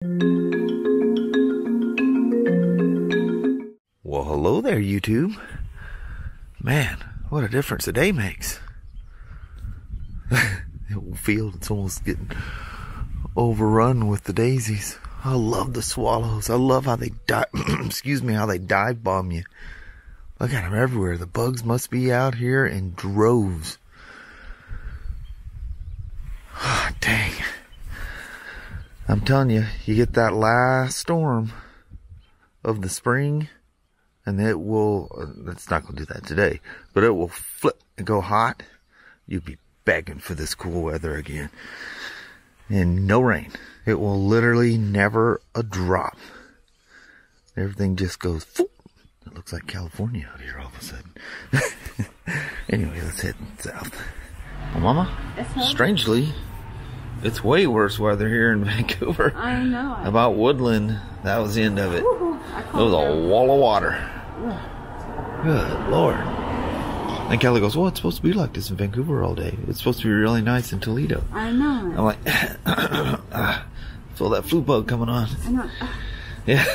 Well, hello there, YouTube. Man, what a difference a day makes. The whole field, it's almost getting overrun with the daisies. I love the swallows. I love how they dive, excuse me, how they dive bomb you. Look at them everywhere. The bugs must be out here in droves. Oh, dang. I'm telling you, you get that last storm of the spring, and it will, it's not going to do that today, but it will flip and go hot. You'll be begging for this cool weather again. And no rain. It will literally never a drop. Everything just goes, whoop. It looks like California out here all of a sudden. Anyway, let's head south. Well, Mama, strangely, it's way worse weather here in Vancouver. I know. About Woodland, that was the end of it. It was a wall of water. Good Lord. And Kelly goes, well, it's supposed to be like this in Vancouver all day. It's supposed to be really nice in Toledo. I know. I'm like, feel that flu bug coming on. I know. Yeah.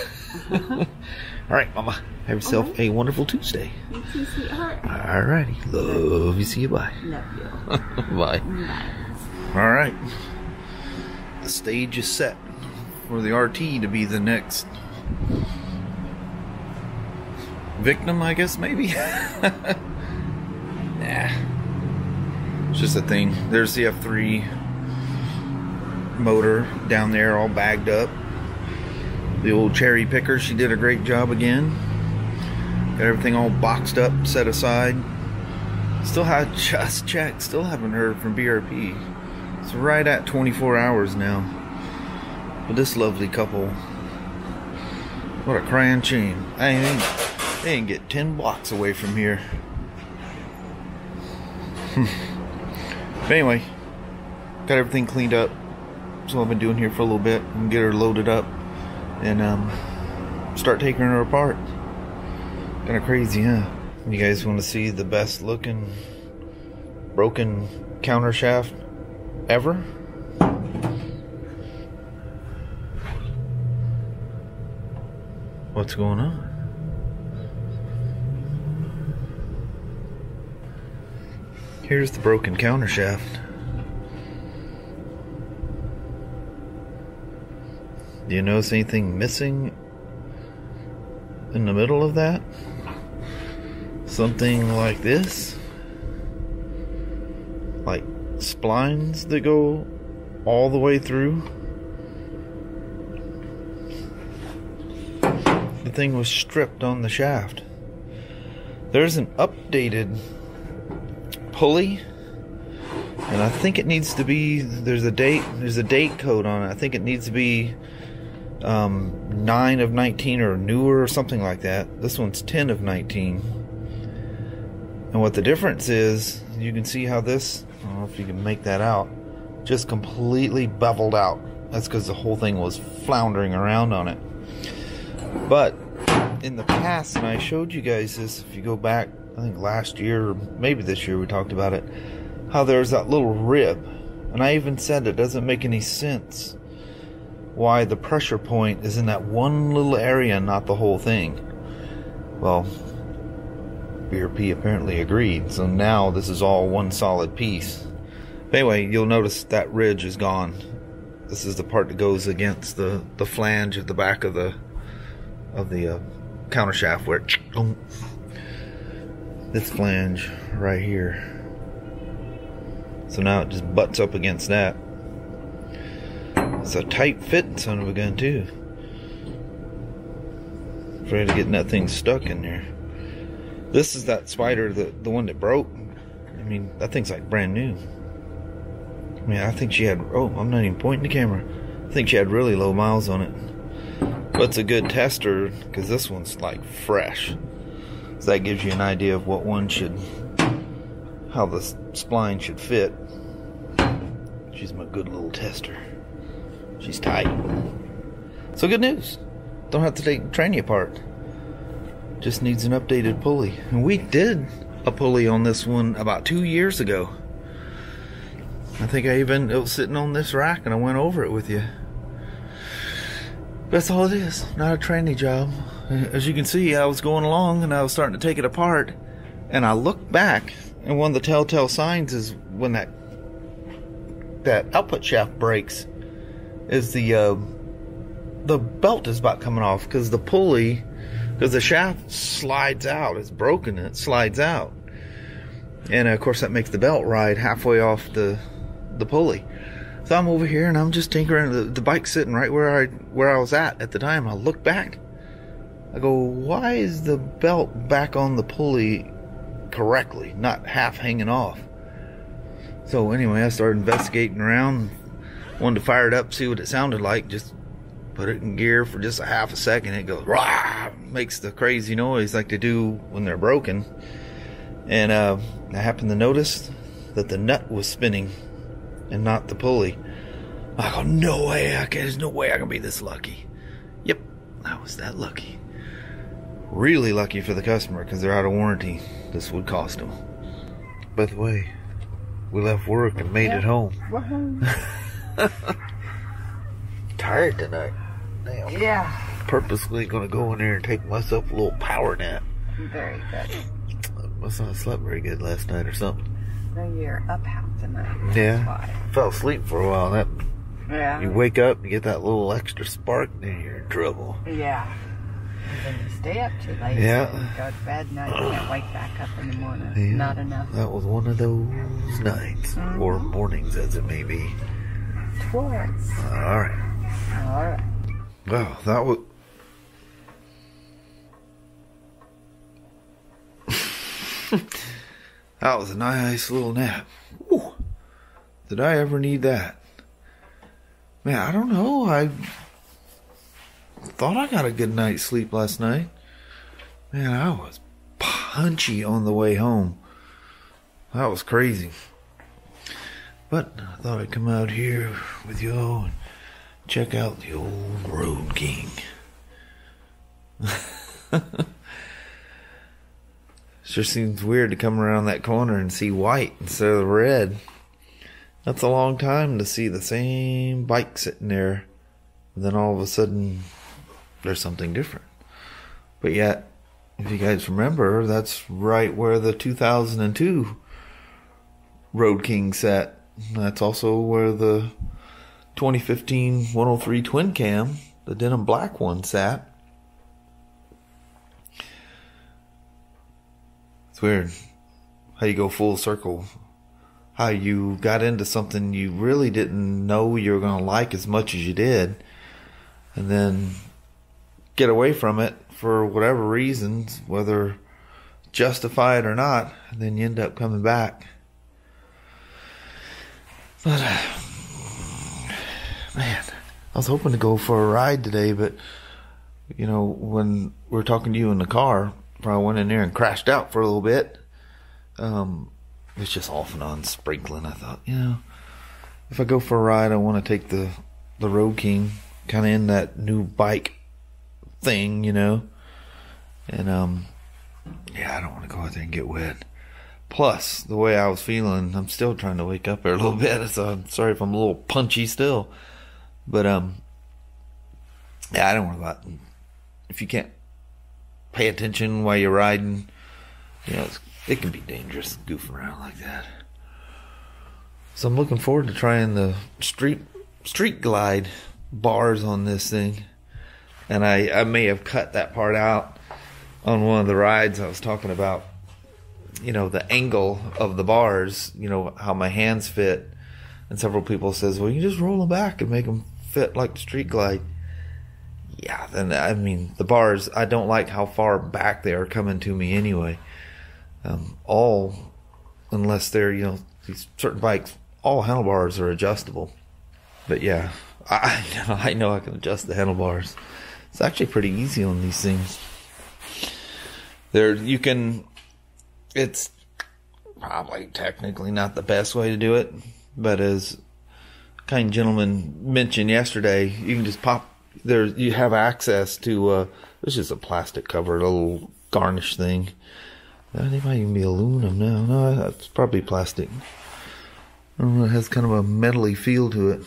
All right, Mama. Have yourself a wonderful Tuesday. You too, sweetheart. All righty. Love you. See you. Bye. Love you. Bye. Bye. All right. The stage is set for the RT to be the next victim, I guess, maybe. Nah. It's just a thing. There's the F3 motor down there all bagged up. The old cherry picker, she did a great job again. Got everything all boxed up, set aside. Still had just checked, still haven't heard from BRP. It's right at 24 hours now. But this lovely couple, what a crying shame. They ain't get 10 blocks away from here. But anyway, got everything cleaned up. So I've been doing here for a little bit and get her loaded up and start taking her apart. Kind of crazy, huh? You guys want to see the best looking broken counter shaft ever? What's going on? Here's the broken counter shaft. Do you notice anything missing in the middle of that? Something like this? Like splines that go all the way through? The thing was stripped on the shaft. There's an updated pulley, and I think it needs to be, there's a date code on it. I think it needs to be 9 of 19 or newer or something like that. This one's 10 of 19. And what the difference is, you can see how this, I don't know if you can make that out, just completely beveled out. That's because the whole thing was floundering around on it. But in the past, and I showed you guys this, if you go back, I think last year or maybe this year we talked about it, how there's that little rib. And I even said it doesn't make any sense why the pressure point is in that one little area, not the whole thing. Well, BRP apparently agreed, so now this is all one solid piece. But anyway, you'll notice that ridge is gone. This is the part that goes against the flange at the back of the counter shaft, where this flange right here. So now it just butts up against that. It's a tight fit son of a gun too. Afraid of getting that thing stuck in there. This is that Spyder, the one that broke. I mean, that thing's like brand new. I mean, I think she had, oh, I'm not even pointing the camera. I think she had really low miles on it. But it's a good tester, because this one's like fresh. So that gives you an idea of what one should, how the spline should fit. She's my good little tester. She's tight. So good news. Don't have to take the tranny apart. Just needs an updated pulley. And we did a pulley on this one about 2 years ago. I think it was sitting on this rack and I went over it with you. That's all it is, not a tranny job. As you can see, I was going along and I was starting to take it apart, and I looked back, and one of the telltale signs is when that output shaft breaks, is the belt is about coming off, because the pulley, because the shaft slides out, it's broken and it slides out, and of course that makes the belt ride halfway off the pulley. So I'm over here and I'm just tinkering. The bike's sitting right where I was at the time. I look back. I go, why is the belt back on the pulley correctly, not half hanging off? So anyway, I started investigating around. Wanted to fire it up, see what it sounded like. Just put it in gear for just a half a second. It goes, rah! Makes the crazy noise like they do when they're broken. And I happened to notice that the nut was spinning and not the pulley. I go, no way, there's no way I can be this lucky. Yep, I was that lucky. Really lucky for the customer, because they're out of warranty. This would cost them. By the way, we left work and made it home. We're home. Tired tonight. Damn. Yeah. Purposely gonna go in there and take myself a little power nap. Very good. I must not have slept very good last night or something. No, you're up half the night. Yeah. Fell asleep for a while. Yeah. You wake up, you get that little extra spark, then you're in trouble. Yeah. And then you stay up too late. Yeah. And you go to bed, now you can't wake back up in the morning. Yeah. Not enough. That was one of those nights, or mornings as it may be. Twice. Alright. Alright. Well, that was... That was a nice little nap. Whew. Did I ever need that? Man, I don't know. I thought I got a good night's sleep last night. Man, I was punchy on the way home. That was crazy. But I thought I'd come out here with you all and check out the old Road King. Sure seems weird to come around that corner and see white instead of red. That's a long time to see the same bike sitting there, and then all of a sudden there's something different. But yet, if you guys remember, that's right where the 2002 Road King sat. That's also where the 2015 103 twin cam, the denim black one, sat. It's weird how you go full circle. How you got into something you really didn't know you were going to like as much as you did, and then get away from it for whatever reasons, whether justified or not, and then you end up coming back. But man, I was hoping to go for a ride today, but you know, when we were talking to you in the car, I went in there and crashed out for a little bit. It's just off and on sprinkling. I thought, you know, if I go for a ride, I want to take the Road King, kind of in that new bike thing, you know. And yeah, I don't want to go out there and get wet. Plus, the way I was feeling, I'm still trying to wake up here a little bit, so I'm sorry if I'm a little punchy still. But yeah, I don't want to go out. If you can't pay attention while you're riding, you know, it can be dangerous goofing around like that. So I'm looking forward to trying the street glide bars on this thing. And I may have cut that part out on one of the rides I was talking about. You know, the angle of the bars, you know, how my hands fit. And several people says, well, you just roll them back and make them fit like the street glide. Yeah, then, I mean, the bars, I don't like how far back they are coming to me anyway. All, unless they're, you know, these certain bikes, all handlebars are adjustable. But yeah, I know I can adjust the handlebars. It's actually pretty easy on these things. You can, it's probably technically not the best way to do it, but as a kind gentleman mentioned yesterday, you can just pop, you have access to, this is a plastic cover, a little garnish thing. They might even be aluminum now. No, that's probably plastic. I don't know, it has kind of a metally feel to it.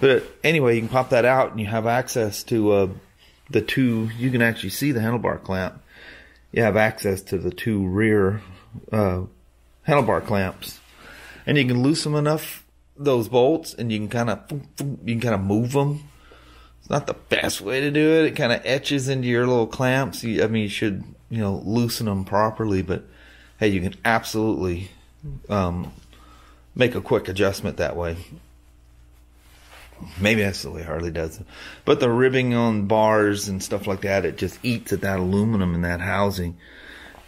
But anyway, you can pop that out and you have access to the two. You can actually see the handlebar clamp. You have access to the two rear handlebar clamps, and you can loosen enough those bolts, and you can kind of move them. It's not the best way to do it. It kind of etches into your little clamps. I mean, you should loosen them properly, but hey, you can absolutely make a quick adjustment that way. Maybe that's the way Harley does it. But the ribbing on bars and stuff like that, it just eats at that aluminum in that housing.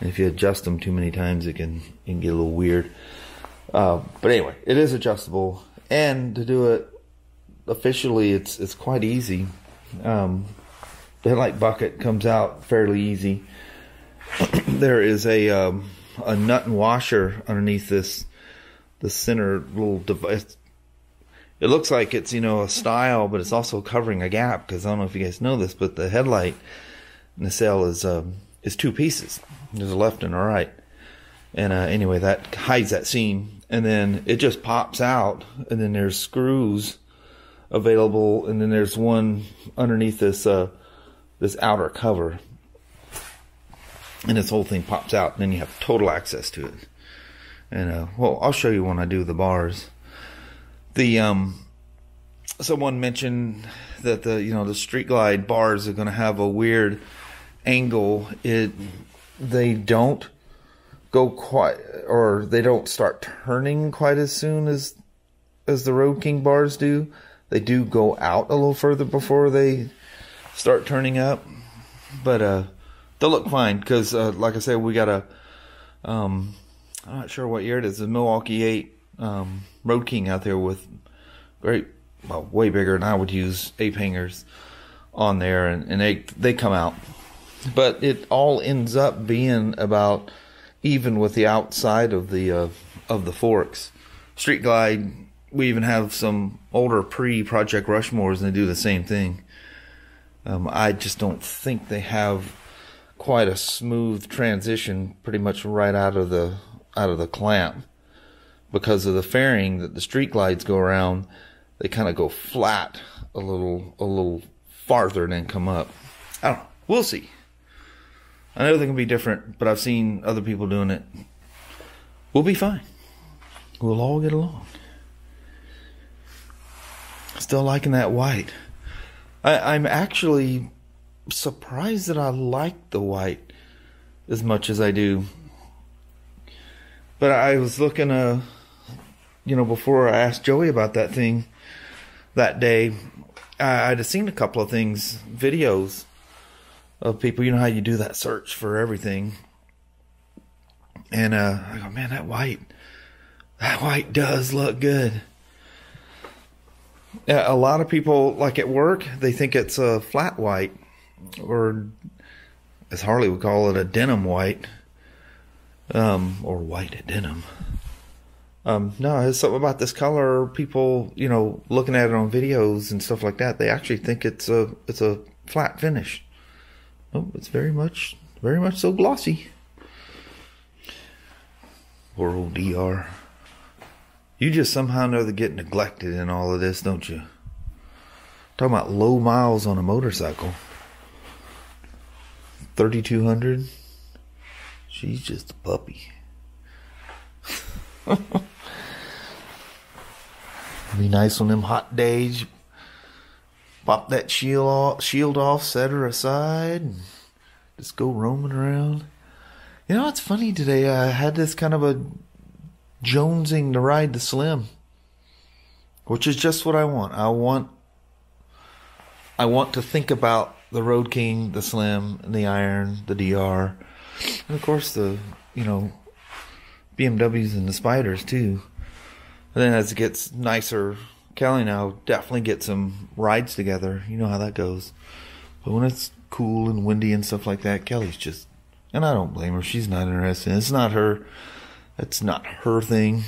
And if you adjust them too many times, it can get a little weird. But anyway, it is adjustable. And to do it officially, it's quite easy. The headlight bucket comes out fairly easy. There is a nut and washer underneath the center little device. It looks like it's, a style, but it's also covering a gap, because I don't know if you guys know this, but the headlight nacelle is two pieces. There's a left and a right. And anyway, that hides that seam. And then it just pops out, and then there's screws available, and then there's one underneath this outer cover. And this whole thing pops out, and then you have total access to it. And well, I'll show you when I do the bars. Someone mentioned that the Street Glide bars are going to have a weird angle. They don't go quite, or they don't start turning quite as soon as the Road King bars do. They do go out a little further before they start turning up, but they'll look fine, because like I said, we got a I'm not sure what year it is, the Milwaukee 8 Road King out there with way bigger than I would use ape hangers on there, and they come out. But it all ends up being about even with the outside of the forks. Street Glide, we even have some older pre-Project Rushmores, and they do the same thing. I just don't think they have quite a smooth transition pretty much right out of the clamp, because of the fairing that the Street Glides go around. They kind of go flat a little farther and then come up. I don't know. We'll see. I know they can be different, but I've seen other people doing it. We'll be fine. We'll all get along. Still liking that white. I'm actually surprised that I like the white as much as I do. But I was looking, before I asked Joey about that thing that day, I'd have seen a couple of videos of people, how you do that search for everything. And I go, man, that white does look good. A lot of people, like at work, they think it's a flat white, or as Harley would call it, a denim white, or white denim. No, it's something about this color. People, looking at it on videos and stuff like that, they actually think it's a flat finish. Oh, it's very much so glossy. Poor old DR. You just somehow know they get neglected in all of this, don't you? Talking about low miles on a motorcycle. 3,200. She's just a puppy. Be nice on them hot days. Pop that shield off, set her aside, and just go roaming around. It's funny today. I had this kind of a jonesing to ride the Slim, which is just what I want. I want to think about the Road King, the Slim, and the Iron, the DR, and of course the BMWs and the Spyders too. And then as it gets nicer, Kelly and I'll definitely get some rides together. You know how that goes. But when it's cool and windy and stuff like that, Kelly's just, and I don't blame her. She's not interested. It's not her thing.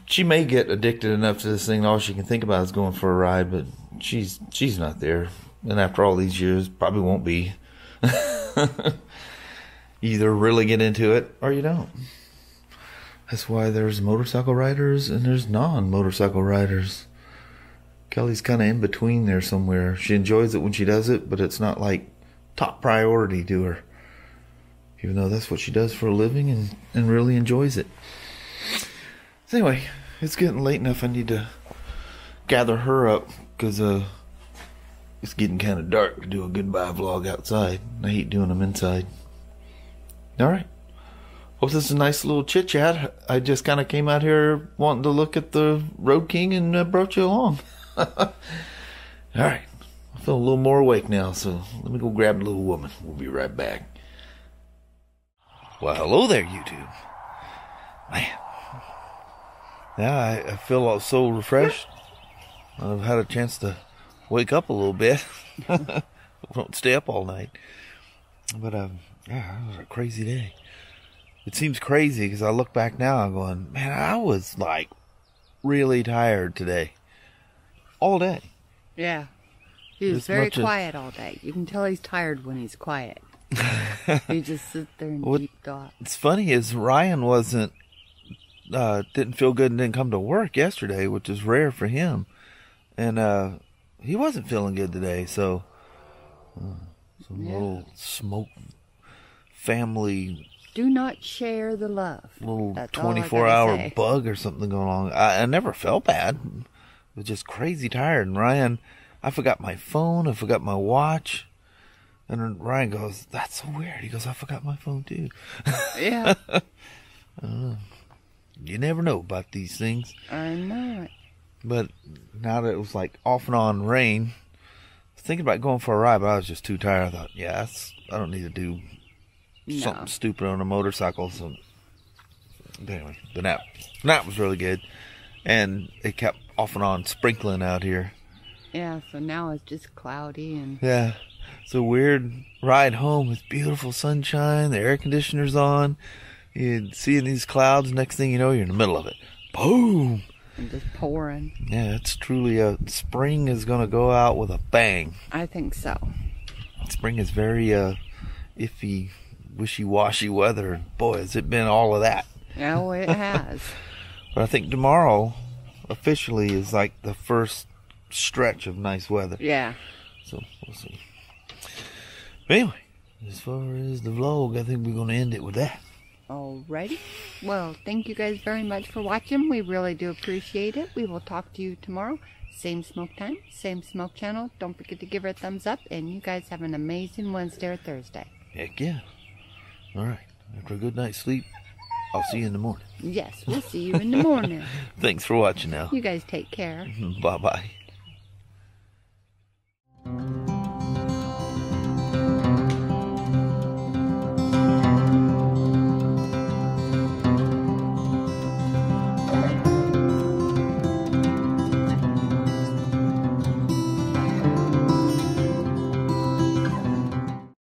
She may get addicted enough to this thing, all she can think about is going for a ride, but she's not there. And after all these years, probably won't be. You either really get into it or you don't. That's why there's motorcycle riders and there's non-motorcycle riders. Kelly's kind of in between there somewhere. She enjoys it when she does it, but it's not like top priority to her. Even though that's what she does for a living and really enjoys it. So anyway, it's getting late enough. I need to gather her up because it's getting kind of dark to do a goodbye vlog outside. I hate doing them inside. Alright. Hope this is a nice little chit chat. I just kind of came out here wanting to look at the Road King and brought you along. Alright. I feel a little more awake now, so let me go grab the little woman. We'll be right back. Well, hello there, YouTube. Man. Yeah, I feel so refreshed. I've had a chance to wake up a little bit. Don't stay up all night. But, yeah, it was a crazy day. It seems crazy because I look back now and going, man, I was like really tired today. All day. Yeah. He was very quiet all day. You can tell he's tired when he's quiet. He just sits there in deep thought. It's funny is Ryan didn't feel good and didn't come to work yesterday, which is rare for him. And he wasn't feeling good today, so some little Smoak family... Do not share the love. Little 24-hour bug or something going on. I never felt bad. It was just crazy tired. And Ryan, I forgot my phone. I forgot my watch. And then Ryan goes, that's so weird. He goes, I forgot my phone too. Yeah. You never know about these things. I know it. But now that it was like off and on rain, I was thinking about going for a ride, but I was just too tired. I thought, yeah, I don't need to do something stupid on a motorcycle. So anyway, the nap was really good, and it kept off and on sprinkling out here. Yeah, so now it's just cloudy and it's a weird ride home. It's beautiful sunshine, the air conditioner's on, you're seeing these clouds. Next thing you know, you're in the middle of it. Boom! And just pouring. Yeah, it's truly spring is gonna go out with a bang. I think so. Spring is very iffy, wishy-washy weather. Boy, has it been all of that. Oh, it has. But I think tomorrow officially is like the first stretch of nice weather. Yeah. So we'll see. But anyway, as far as the vlog, I think we're going to end it with that. Alrighty. Well, thank you guys very much for watching. We really do appreciate it. We will talk to you tomorrow. Same smoke time, same smoke channel. Don't forget to give her a thumbs up. And you guys have an amazing Wednesday or Thursday. Heck yeah. Alright. After a good night's sleep, I'll see you in the morning. Yes, we'll see you in the morning. Thanks for watching now. You guys take care. Bye-bye.